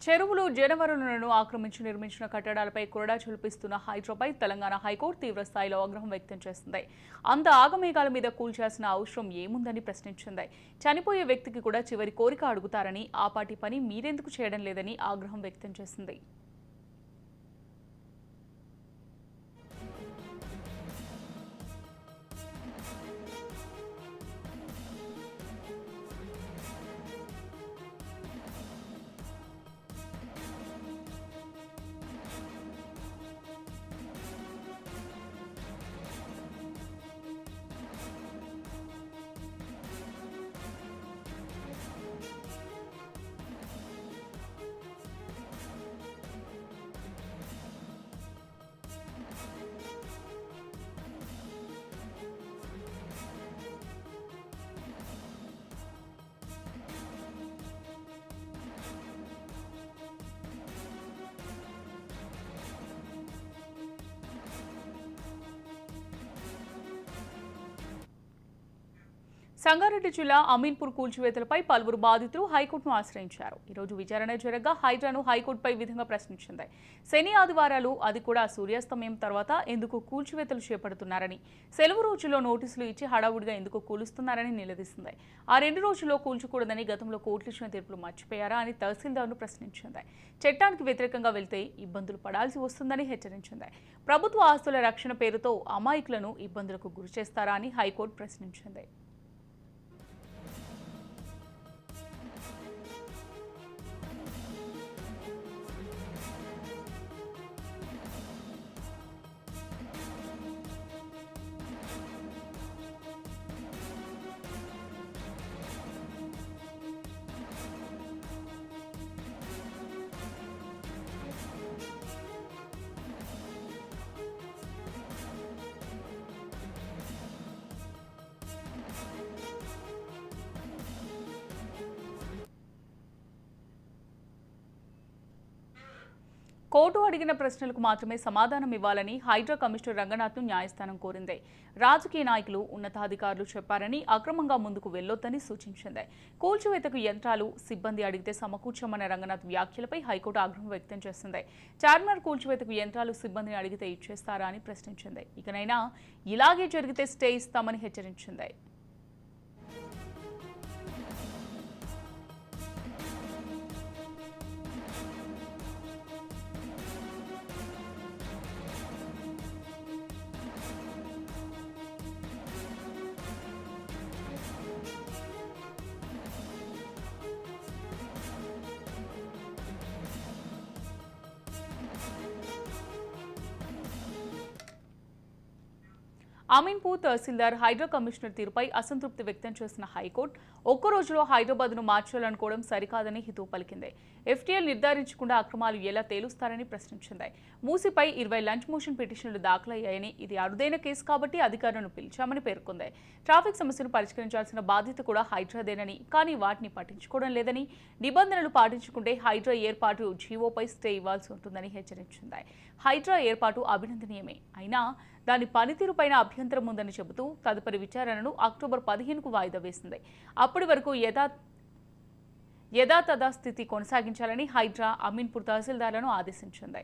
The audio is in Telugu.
చెరువులు జనవరులను ఆక్రమించి నిర్మించిన కట్టడాలపై కొరడా చులిపిస్తున్న హైడ్రాపై తెలంగాణ హైకోర్టు తీవ్ర స్థాయిలో ఆగ్రహం వ్యక్తం చేసింది. అంత ఆగమేఘాల మీద కూల్చాల్సిన అవసరం ఏముందని ప్రశ్నించింది. చనిపోయే వ్యక్తికి కూడా చివరి కోరిక అడుగుతారని, ఆ పాటి పని మీరెందుకు చేయడం లేదని ఆగ్రహం వ్యక్తం చేసింది. సంగారెడ్డి జిల్లా అమీన్పూర్ కూల్చివేతలపై పలువురు బాధితులు హైకోర్టును ఆశ్రయించారు. ఈ రోజు విచారణ జరగగా హైడ్రాను హైకోర్టుపై విధంగా ప్రశ్నించింది. శని ఆదివారాలు, అది కూడా సూర్యాస్తమయం తర్వాత ఎందుకు కూల్చివేతలు చేపడుతున్నారని, సెలవు రోజుల్లో నోటీసులు ఇచ్చి హడావుడిగా ఎందుకు కూలుస్తున్నారని నిలదీసింది. ఆ 2 రోజుల్లో కూల్చకూడదని గతంలో కోర్టులు ఇచ్చిన తీర్పులు మర్చిపోయారా అని తహసీల్దార్ను ప్రశ్నించింది. చట్టానికి వ్యతిరేకంగా వెళ్తే ఇబ్బందులు పడాల్సి వస్తుందని హెచ్చరించింది. ప్రభుత్వ ఆస్తుల రక్షణ పేరుతో అమాయకులను ఇబ్బందులకు గురిచేస్తారా అని హైకోర్టు ప్రశ్నించింది. కోర్టు అడిగిన ప్రశ్నలకు మాత్రమే సమాధానం ఇవ్వాలని హైడ్రా కమిషనర్ రంగనాథ్ను న్యాయస్థానం కోరింది. రాజకీయ నాయకులు, ఉన్నతాధికారులు చెప్పారని అక్రమంగా ముందుకు వెళ్లొద్దని సూచించింది. కూల్చివేతకు యంత్రాలు, సిబ్బంది అడిగితే సమకూర్చమన్న రంగనాథ్ వ్యాఖ్యలపై హైకోర్టు ఆగ్రహం వ్యక్తం చేసింది. చార్మినార్ కూల్చివేతకు యంత్రాలు, సిబ్బందిని అడిగితే ఇచ్చేస్తారా అని ప్రశ్నించింది. ఇకనైనా ఇలాగే జరిగితే స్టే ఇస్తామని హెచ్చరించింది. అమీన్పూర్ తహసీల్దార్ హైడ్రా కమిషనర్ తీరుపై అసంతృప్తి వ్యక్తం చేసిన హైకోర్టు ఒక్క రోజులో హైదరాబాద్ను మార్చాలనుకోవడం సరికాదని హితవు పలికింది. ఎఫ్టీఎల్ నిర్ధారించకుండా అక్రమాలు ఎలా తేలుస్తారని ప్రశ్నించింది. మూసిపై 20 లంచ్ మోషన్ పిటిషన్లు దాఖలయ్యాయని, ఇది అరుదైన కేసు కాబట్టి అధికారులను పిలిచామని పేర్కొంది. ట్రాఫిక్ సమస్యను పరిష్కరించాల్సిన బాధ్యత కూడా హైడ్రాదేనని, కానీ వాటిని పట్టించుకోవడం లేదని, నిబంధనలు పాటించుకుంటే హైడ్రా ఏర్పాటు జీవోపై స్టే ఇవ్వాల్సి ఉంటుందని హెచ్చరించింది. హైడ్రా ఏర్పాటు అభినందనీయమే, అయినా దాని పనితీరుపైన అభ్యంతరం ఉందని చెబుతూ తదుపరి విచారణను అక్టోబర్ 15కు వాయిదా వేసింది. అప్పటి వరకు యథాతథ స్థితి కొనసాగించాలని హైడ్రా అమీన్పూర్ తహసీల్దార్లను ఆదేశించింది.